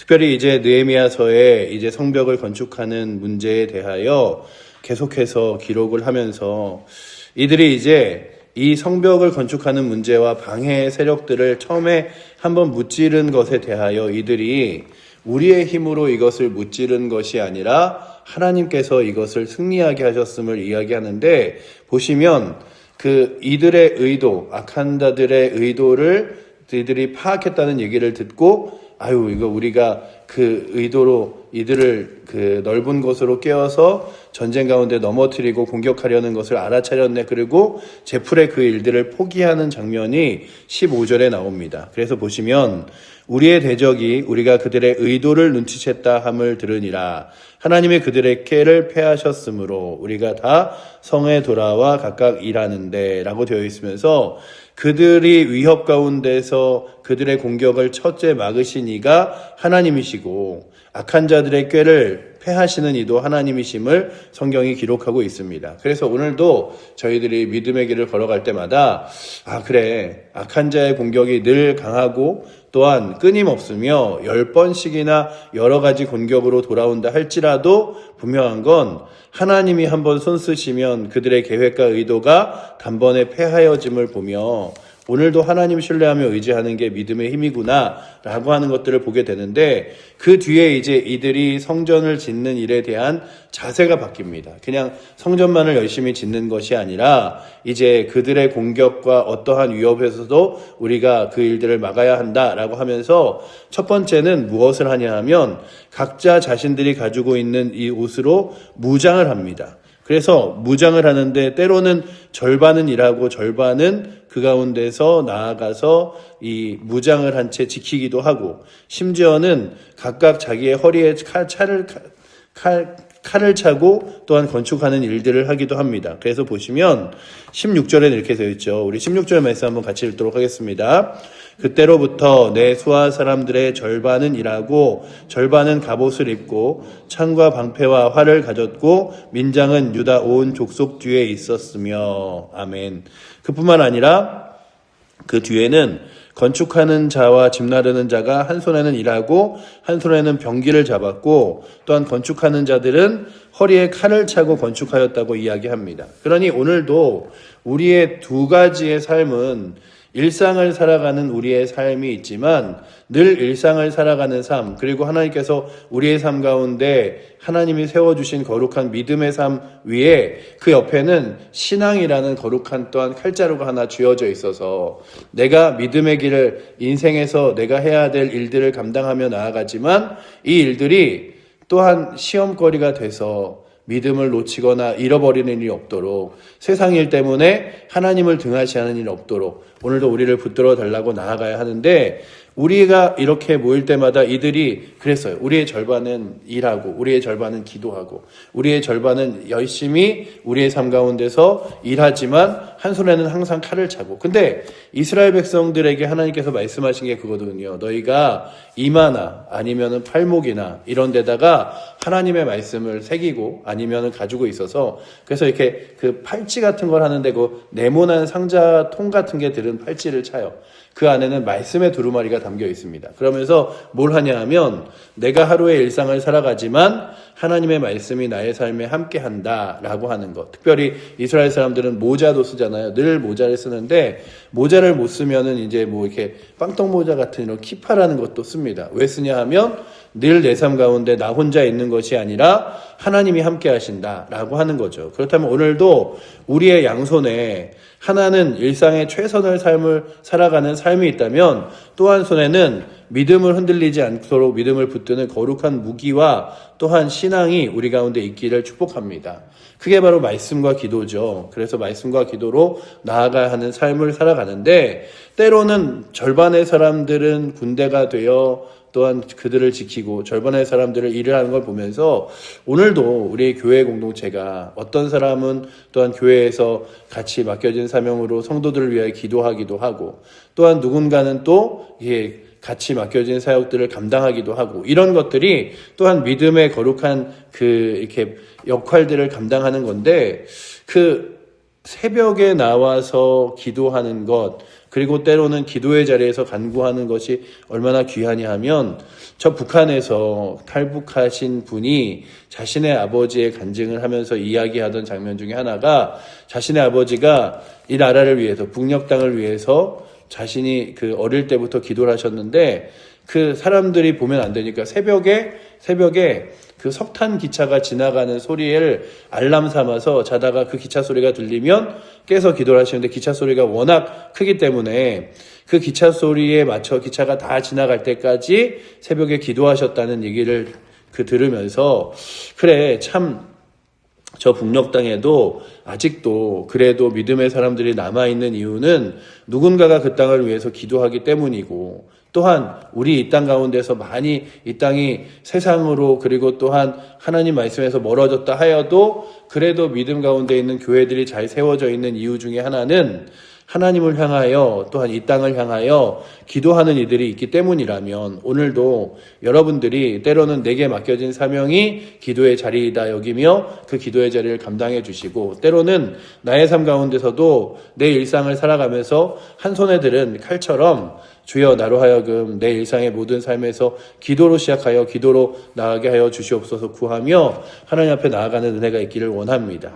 특별히 이제 느헤미야서에 이제 성벽을 건축하는 문제에 대하여 계속해서 기록을 하면서 이들이 이제 이 성벽을 건축하는 문제와 방해 세력들을 처음에 한번 무찌른 것에 대하여 이들이 우리의 힘으로 이것을 무찌른 것이 아니라 하나님께서 이것을 승리하게 하셨음을 이야기하는데, 보시면 그 이들의 의도, 악한 자들의 의도를 이들이 파악했다는 얘기를 듣고, 이거 우리가 그 의도로 이들을 그 넓은 곳으로 깨어서 전쟁 가운데 넘어뜨리고 공격하려는 것을 알아차렸네. 그리고 제풀에 그 일들을 포기하는 장면이 15절에 나옵니다. 그래서 보시면 우리의 대적이 우리가 그들의 의도를 눈치챘다 함을 들으니라. 하나님이 그들의 깨를 패하셨으므로 우리가 다 성에 돌아와 각각 일하는데 라고 되어 있으면서, 그들이 위협 가운데서 그들의 공격을 첫째 막으신 이가 하나님이시고 악한 자들의 꾀를 패하시는 이도 하나님이심을 성경이 기록하고 있습니다. 그래서 오늘도 저희들이 믿음의 길을 걸어갈 때마다 그래, 악한 자의 공격이 늘 강하고 또한 끊임없으며 10번씩이나 여러 가지 공격으로 돌아온다 할지라도 분명한 건 하나님이 한번 손 쓰시면 그들의 계획과 의도가 단번에 패하여짐을 보며 오늘도 하나님 신뢰하며 의지하는 게 믿음의 힘이구나 라고 하는 것들을 보게 되는데, 그 뒤에 이제 이들이 성전을 짓는 일에 대한 자세가 바뀝니다. 그냥 성전만을 열심히 짓는 것이 아니라 이제 그들의 공격과 어떠한 위협에서도 우리가 그 일들을 막아야 한다라고 하면서, 첫 번째는 무엇을 하냐 하면 각자 자신들이 가지고 있는 이 옷으로 무장을 합니다. 그래서 무장을 하는데 때로는 절반은 일하고 절반은 그 가운데서 나아가서 이 무장을 한 채 지키기도 하고, 심지어는 각각 자기의 허리에 칼을 차고 또한 건축하는 일들을 하기도 합니다. 그래서 보시면 16절에 이렇게 되어 있죠. 우리 16절 말씀 한번 같이 읽도록 하겠습니다. 그때로부터 내 수하 사람들의 절반은 일하고 절반은 갑옷을 입고 창과 방패와 활을 가졌고 민장은 유다 온 족속 뒤에 있었으며. 아멘. 그뿐만 아니라 그 뒤에는 건축하는 자와 집 나르는 자가 한 손에는 일하고 한 손에는 병기를 잡았고, 또한 건축하는 자들은 허리에 칼을 차고 건축하였다고 이야기합니다. 그러니 오늘도 우리의 두 가지의 삶은 일상을 살아가는 우리의 삶이 있지만 늘 일상을 살아가는 삶, 그리고 하나님께서 우리의 삶 가운데 하나님이 세워주신 거룩한 믿음의 삶 위에 그 옆에는 신앙이라는 거룩한 또한 칼자루가 하나 쥐어져 있어서 내가 믿음의 길을 인생에서 내가 해야 될 일들을 감당하며 나아가지만 이 일들이 또한 시험거리가 돼서 믿음을 놓치거나 잃어버리는 일이 없도록, 세상 일 때문에 하나님을 등하시하는 일이 없도록 오늘도 우리를 붙들어 달라고 나아가야 하는데, 우리가 이렇게 모일 때마다 이들이 그랬어요. 우리의 절반은 일하고 우리의 절반은 기도하고 우리의 절반은 열심히 우리의 삶 가운데서 일하지만 한 손에는 항상 칼을 차고. 근데 이스라엘 백성들에게 하나님께서 말씀하신 게 그거거든요. 너희가 이마나 아니면은 팔목이나 이런 데다가 하나님의 말씀을 새기고 아니면은 가지고 있어서, 그래서 이렇게 그 팔찌 같은 걸 하는데 그 네모난 상자 통 같은 게 들은 팔찌를 차요. 그 안에는 말씀의 두루마리가 담겨 있습니다. 그러면서 뭘 하냐 하면 내가 하루의 일상을 살아가지만 하나님의 말씀이 나의 삶에 함께한다 라고 하는 것. 특별히 이스라엘 사람들은 모자도 쓰잖아요. 늘 모자를 쓰는데 모자를 못 쓰면은 이제 뭐 이렇게 빵떡 모자 같은 이런 키파라는 것도 씁니다. 왜 쓰냐 하면 늘 내 삶 가운데 나 혼자 있는 것이 아니라 하나님이 함께 하신다 라고 하는 거죠. 그렇다면 오늘도 우리의 양손에 하나는 일상의 최선의 삶을 살아가는 삶이 있다면 또 한 손에는 믿음을 흔들리지 않도록 믿음을 붙드는 거룩한 무기와 또한 신앙이 우리 가운데 있기를 축복합니다. 그게 바로 말씀과 기도죠. 그래서 말씀과 기도로 나아가야 하는 삶을 살아가는데, 때로는 절반의 사람들은 군대가 되어 또한 그들을 지키고 절반의 사람들을 일을 하는 걸 보면서 오늘도 우리 교회 공동체가 어떤 사람은 또한 교회에서 같이 맡겨진 사명으로 성도들을 위하여 기도하기도 하고, 또한 누군가는 또 이게 같이 맡겨진 사역들을 감당하기도 하고, 이런 것들이 또한 믿음의 거룩한 그 이렇게 역할들을 감당하는 건데, 그 새벽에 나와서 기도하는 것, 그리고 때로는 기도의 자리에서 간구하는 것이 얼마나 귀하냐 하면 저 북한에서 탈북하신 분이 자신의 아버지의 간증을 하면서 이야기하던 장면 중에 하나가 자신의 아버지가 이 나라를 위해서 북녘 땅을 위해서 자신이 그 어릴 때부터 기도를 하셨는데 그 사람들이 보면 안 되니까 새벽에 그 석탄 기차가 지나가는 소리를 알람 삼아서 자다가 그 기차 소리가 들리면 깨서 기도를 하시는데 기차 소리가 워낙 크기 때문에 그 기차 소리에 맞춰 기차가 다 지나갈 때까지 새벽에 기도하셨다는 얘기를 들으면서 그래 참 저 북녘 땅에도 아직도 그래도 믿음의 사람들이 남아있는 이유는 누군가가 그 땅을 위해서 기도하기 때문이고 또한 우리 이 땅 가운데서 많이 이 땅이 세상으로 그리고 또한 하나님 말씀에서 멀어졌다 하여도 그래도 믿음 가운데 있는 교회들이 잘 세워져 있는 이유 중에 하나는 하나님을 향하여 또한 이 땅을 향하여 기도하는 이들이 있기 때문이라면 오늘도 여러분들이 때로는 내게 맡겨진 사명이 기도의 자리이다 여기며 그 기도의 자리를 감당해 주시고 때로는 나의 삶 가운데서도 내 일상을 살아가면서 한 손에 들은 칼처럼 주여 나로 하여금 내 일상의 모든 삶에서 기도로 시작하여 기도로 나아가게 하여 주시옵소서 구하며 하나님 앞에 나아가는 은혜가 있기를 원합니다.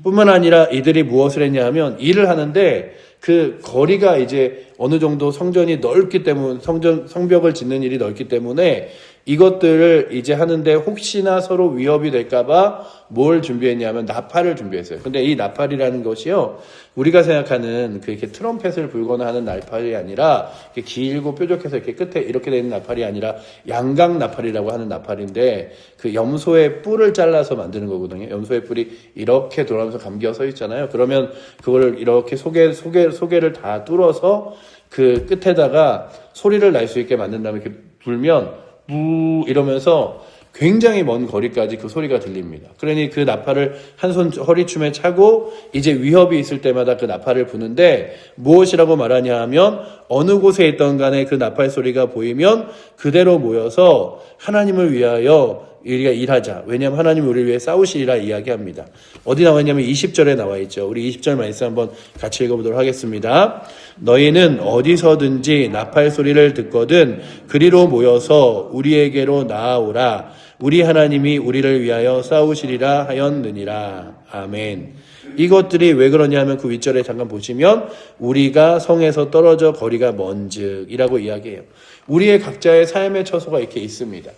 뿐만 아니라 이들이 무엇을 했냐 하면 일을 하는데 그 거리가 이제 어느 정도 성전이 넓기 때문에 성벽을 짓는 일이 넓기 때문에 이것들을 이제 하는데 혹시나 서로 위협이 될까봐 뭘 준비했냐면 나팔을 준비했어요. 근데 이 나팔이라는 것이요, 우리가 생각하는 그 이렇게 트럼펫을 불거나 하는 나팔이 아니라 이렇게 길고 뾰족해서 이렇게 끝에 이렇게 되는 나팔이 아니라 양각 나팔이라고 하는 나팔인데 그 염소의 뿔을 잘라서 만드는 거거든요. 염소의 뿔이 이렇게 돌아가면서 감기가 서 있잖아요. 그러면 그거를 이렇게 소개를 다 뚫어서 그 끝에다가 소리를 날 수 있게 만든 다음에 이렇게 불면 무 이러면서 굉장히 먼 거리까지 그 소리가 들립니다. 그러니 그 나팔을 한 손 허리춤에 차고 이제 위협이 있을 때마다 그 나팔을 부는데 무엇이라고 말하냐 하면 어느 곳에 있던 간에 그 나팔 소리가 보이면 그대로 모여서 하나님을 위하여 우리가 일하자. 왜냐하면 하나님이 우리를 위해 싸우시리라 이야기합니다. 어디 나와 있냐면 20절에 나와 있죠. 우리 20절 말씀 한번 같이 읽어보도록 하겠습니다. 너희는 어디서든지 나팔 소리를 듣거든 그리로 모여서 우리에게로 나아오라. 우리 하나님이 우리를 위하여 싸우시리라 하였느니라. 아멘. 이것들이 왜 그러냐 하면 그 윗절에 잠깐 보시면 우리가 성에서 떨어져 거리가 먼즉이라고 이야기해요. 우리의 각자의 삶의 처소가 이렇게 있습니다.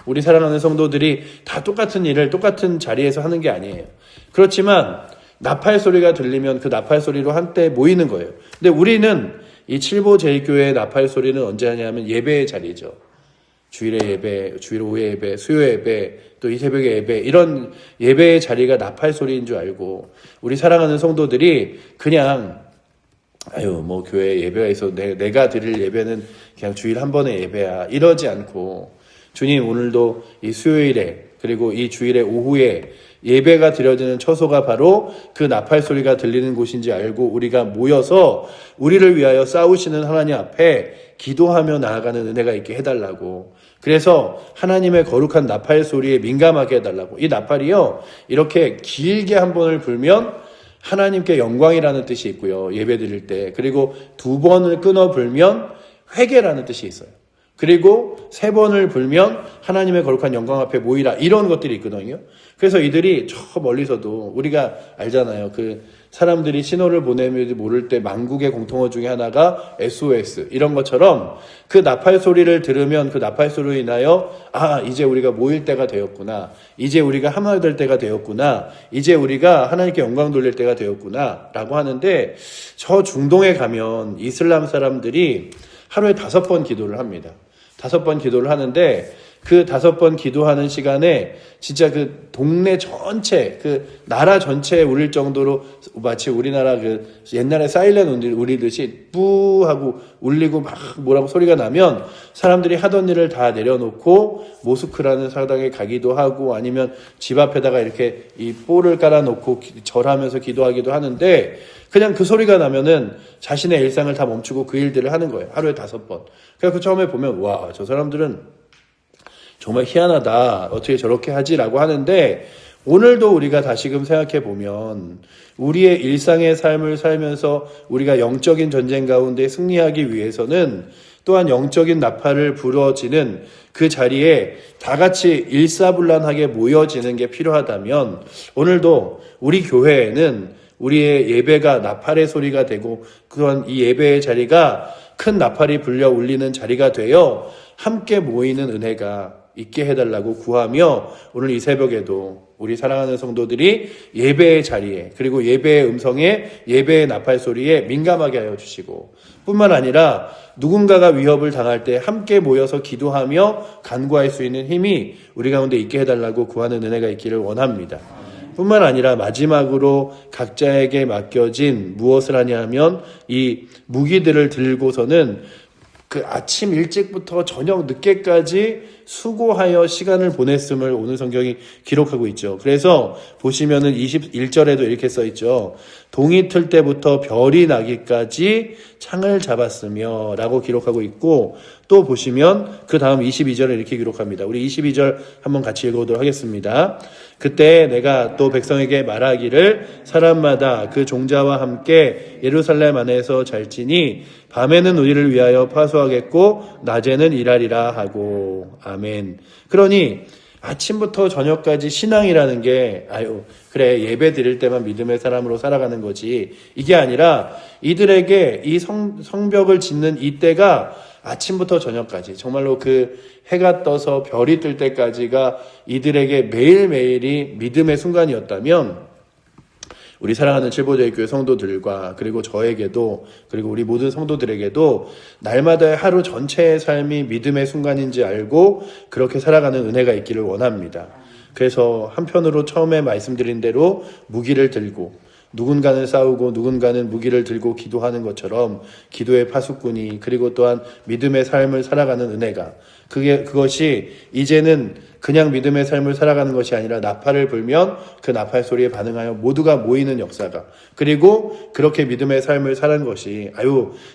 우리 사랑하는 성도들이 다 똑같은 일을 똑같은 자리에서 하는 게 아니에요. 그렇지만 나팔 소리가 들리면 그 나팔 소리로 한때 모이는 거예요. 근데 우리는 이 칠보 제1교회의 나팔 소리는 언제 하냐면 예배의 자리죠. 주일의 예배, 주일 오후의 예배, 수요 예배, 또 이 새벽의 예배, 이런 예배의 자리가 나팔 소리인 줄 알고 우리 사랑하는 성도들이 그냥 뭐 교회 예배가 있어 내가 드릴 예배는 그냥 주일 한 번의 예배야 이러지 않고 주님 오늘도 이 수요일에 그리고 이 주일의 오후에 예배가 드려지는 처소가 바로 그 나팔 소리가 들리는 곳인지 알고 우리가 모여서 우리를 위하여 싸우시는 하나님 앞에 기도하며 나아가는 은혜가 있게 해달라고. 그래서 하나님의 거룩한 나팔 소리에 민감하게 해달라고. 이 나팔이요 이렇게 길게 한 번을 불면 하나님께 영광이라는 뜻이 있고요, 예배 드릴 때. 그리고 두 번을 끊어 불면 회개라는 뜻이 있어요. 그리고 세 번을 불면 하나님의 거룩한 영광 앞에 모이라, 이런 것들이 있거든요. 그래서 이들이 저 멀리서도 우리가 알잖아요. 그 사람들이 신호를 보내면 모를 때 만국의 공통어 중에 하나가 SOS 이런 것처럼 그 나팔 소리를 들으면 그 나팔 소리로 인하여 이제 우리가 모일 때가 되었구나, 이제 우리가 하나 될 때가 되었구나, 이제 우리가 하나님께 영광 돌릴 때가 되었구나 라고 하는데, 저 중동에 가면 이슬람 사람들이 하루에 5번 기도를 합니다. 5번 기도를 하는데 그 5번 기도하는 시간에 진짜 그 동네 전체, 그 나라 전체에 울릴 정도로 마치 우리나라 그 옛날에 사일렌 울리듯이 뿌 하고 울리고 막 뭐라고 소리가 나면 사람들이 하던 일을 다 내려놓고 모스크라는 사당에 가기도 하고 아니면 집 앞에다가 이렇게 이 뽀를 깔아놓고 절하면서 기도하기도 하는데, 그냥 그 소리가 나면은 자신의 일상을 다 멈추고 그 일들을 하는 거예요. 하루에 5번. 그래서 처음에 보면 저 사람들은 정말 희한하다, 어떻게 저렇게 하지라고 하는데, 오늘도 우리가 다시금 생각해 보면 우리의 일상의 삶을 살면서 우리가 영적인 전쟁 가운데 승리하기 위해서는 또한 영적인 나팔을 불어지는 그 자리에 다 같이 일사불란하게 모여지는 게 필요하다면 오늘도 우리 교회에는 우리의 예배가 나팔의 소리가 되고 그런 이 예배의 자리가 큰 나팔이 불려 울리는 자리가 되어 함께 모이는 은혜가 있게 해달라고 구하며 오늘 이 새벽에도 우리 사랑하는 성도들이 예배의 자리에 그리고 예배의 음성에 예배의 나팔 소리에 민감하게 하여 주시고 뿐만 아니라 누군가가 위협을 당할 때 함께 모여서 기도하며 간구할 수 있는 힘이 우리 가운데 있게 해달라고 구하는 은혜가 있기를 원합니다. 뿐만 아니라 마지막으로 각자에게 맡겨진 무엇을 하냐 하면 이 무기들을 들고서는 그 아침 일찍부터 저녁 늦게까지 수고하여 시간을 보냈음을 오늘 성경이 기록하고 있죠. 그래서 보시면은 21절에도 이렇게 써 있죠. 동이 틀 때부터 별이 나기까지 창을 잡았으며 라고 기록하고 있고 또 보시면 그 다음 22절에 이렇게 기록합니다. 우리 22절 한번 같이 읽어보도록 하겠습니다. 그때 내가 또 백성에게 말하기를 사람마다 그 종자와 함께 예루살렘 안에서 잘지니 밤에는 우리를 위하여 파수하겠고 낮에는 일하리라 하고 아멘. 그러니 아침부터 저녁까지 신앙이라는 게 그래 예배 드릴 때만 믿음의 사람으로 살아가는 거지 이게 아니라 이들에게 이 성벽을 짓는 이때가 아침부터 저녁까지 정말로 그 해가 떠서 별이 뜰 때까지가 이들에게 매일매일이 믿음의 순간이었다면 우리 사랑하는 칠보저희교회 성도들과 그리고 저에게도 그리고 우리 모든 성도들에게도 날마다의 하루 전체의 삶이 믿음의 순간인지 알고 그렇게 살아가는 은혜가 있기를 원합니다. 그래서 한편으로 처음에 말씀드린 대로 무기를 들고 누군가는 싸우고 누군가는 무기를 들고 기도하는 것처럼 기도의 파수꾼이 그리고 또한 믿음의 삶을 살아가는 은혜가 그것이 이제는 그냥 믿음의 삶을 살아가는 것이 아니라 나팔을 불면 그 나팔 소리에 반응하여 모두가 모이는 역사가 그리고 그렇게 믿음의 삶을 사는 것이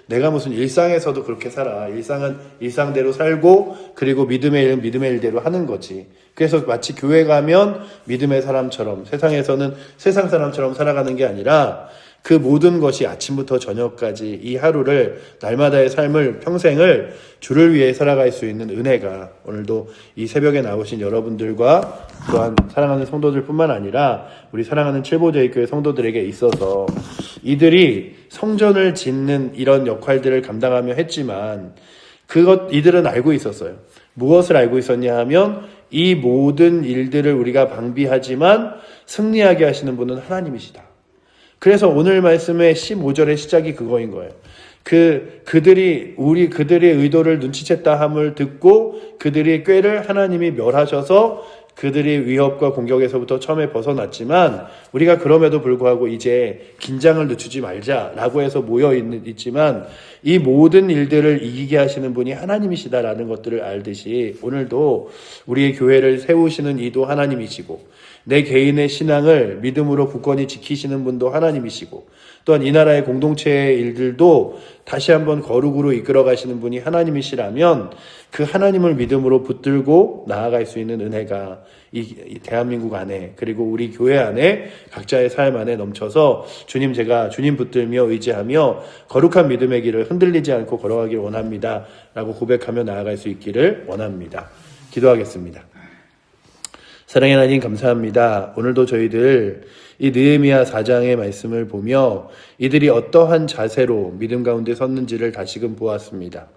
내가 무슨 일상에서도 그렇게 살아 일상은 일상대로 살고 그리고 믿음의 일은 믿음의 일대로 하는 거지. 그래서 마치 교회 가면 믿음의 사람처럼 세상에서는 세상 사람처럼 살아가는 게 아니라 그 모든 것이 아침부터 저녁까지 이 하루를 날마다의 삶을 평생을 주를 위해 살아갈 수 있는 은혜가 오늘도 이 새벽에 나오신 여러분들과 또한 사랑하는 성도들뿐만 아니라 우리 사랑하는 칠보저희교회 성도들에게 있어서 이들이 성전을 짓는 이런 역할들을 감당하며 했지만 이들은 알고 있었어요. 무엇을 알고 있었냐 하면 이 모든 일들을 우리가 방비하지만 승리하게 하시는 분은 하나님이시다. 그래서 오늘 말씀의 15절의 시작이 그거인 거예요. 그들의 의도를 눈치챘다 함을 듣고 그들의 꾀를 하나님이 멸하셔서 그들이 위협과 공격에서부터 처음에 벗어났지만 우리가 그럼에도 불구하고 이제 긴장을 늦추지 말자라고 해서 모여있지만 이 모든 일들을 이기게 하시는 분이 하나님이시다라는 것들을 알듯이 오늘도 우리의 교회를 세우시는 이도 하나님이시고 내 개인의 신앙을 믿음으로 굳건히 지키시는 분도 하나님이시고 또한 이 나라의 공동체의 일들도 다시 한번 거룩으로 이끌어 가시는 분이 하나님이시라면 그 하나님을 믿음으로 붙들고 나아갈 수 있는 은혜가 이 대한민국 안에 그리고 우리 교회 안에 각자의 삶 안에 넘쳐서 제가 주님 붙들며 의지하며 거룩한 믿음의 길을 흔들리지 않고 걸어가길 원합니다 라고 고백하며 나아갈 수 있기를 원합니다. 기도하겠습니다. 사랑의 하나님 감사합니다. 오늘도 저희들 이 느헤미야 4장의 말씀을 보며 이들이 어떠한 자세로 믿음 가운데 섰는지를 다시금 보았습니다.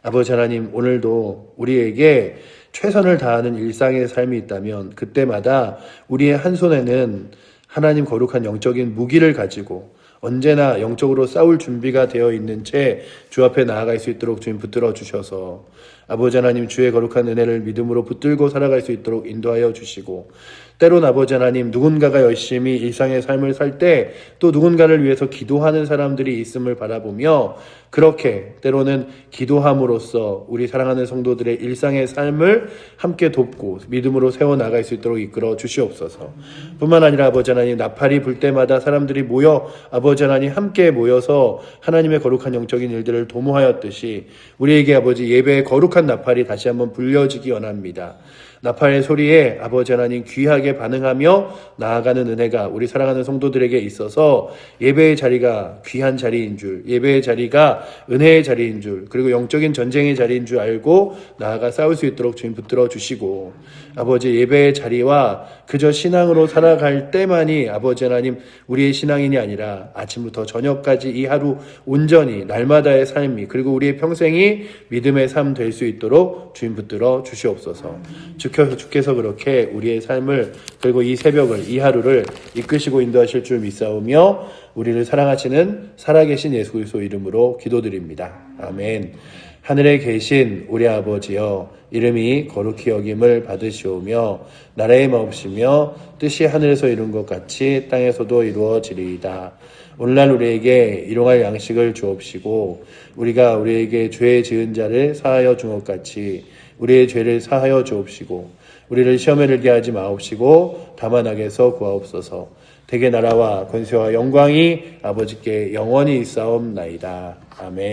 아버지 하나님 오늘도 우리에게 최선을 다하는 일상의 삶이 있다면 그때마다 우리의 한 손에는 하나님 거룩한 영적인 무기를 가지고 언제나 영적으로 싸울 준비가 되어 있는 채 주 앞에 나아갈 수 있도록 주님 붙들어 주셔서 아버지 하나님 주의 거룩한 은혜를 믿음으로 붙들고 살아갈 수 있도록 인도하여 주시고 때론 아버지 하나님 누군가가 열심히 일상의 삶을 살 때 또 누군가를 위해서 기도하는 사람들이 있음을 바라보며 그렇게 때로는 기도함으로써 우리 사랑하는 성도들의 일상의 삶을 함께 돕고 믿음으로 세워나갈 수 있도록 이끌어 주시옵소서. 뿐만 아니라 아버지 하나님, 나팔이 불 때마다 사람들이 모여 아버지 하나님 함께 모여서 하나님의 거룩한 영적인 일들을 도모하였듯이 우리에게 아버지 예배의 거룩한 나팔이 다시 한번 불려지기 원합니다. 나팔의 소리에 아버지 하나님 귀하게 반응하며 나아가는 은혜가 우리 사랑하는 성도들에게 있어서 예배의 자리가 귀한 자리인 줄, 예배의 자리가 은혜의 자리인 줄, 그리고 영적인 전쟁의 자리인 줄 알고 나아가 싸울 수 있도록 주님 붙들어 주시고, 아버지 예배의 자리와 그저 신앙으로 살아갈 때만이 아버지 하나님 우리의 신앙인이 아니라 아침부터 저녁까지 이 하루 온전히 날마다의 삶이, 그리고 우리의 평생이 믿음의 삶 될 수 있도록 주님 붙들어 주시옵소서. 주께서 그렇게 우리의 삶을, 그리고 이 새벽을, 이 하루를 이끄시고 인도하실 줄 믿사오며 우리를 사랑하시는 살아계신 예수 그리스도 이름으로 기도드립니다. 아멘. 하늘에 계신 우리 아버지여, 이름이 거룩히 여김을 받으시오며 나라의 마옵시며 뜻이 하늘에서 이룬 것 같이 땅에서도 이루어지리이다. 오늘날 우리에게 일용할 양식을 주옵시고 우리가 우리에게 죄 지은 자를 사하여 준 것 같이 우리의 죄를 사하여 주옵시고 우리를 시험에 들게 하지 마옵시고 다만 악에서 구하옵소서. 대개 나라와 권세와 영광이 아버지께 영원히 있사옵나이다. 아멘.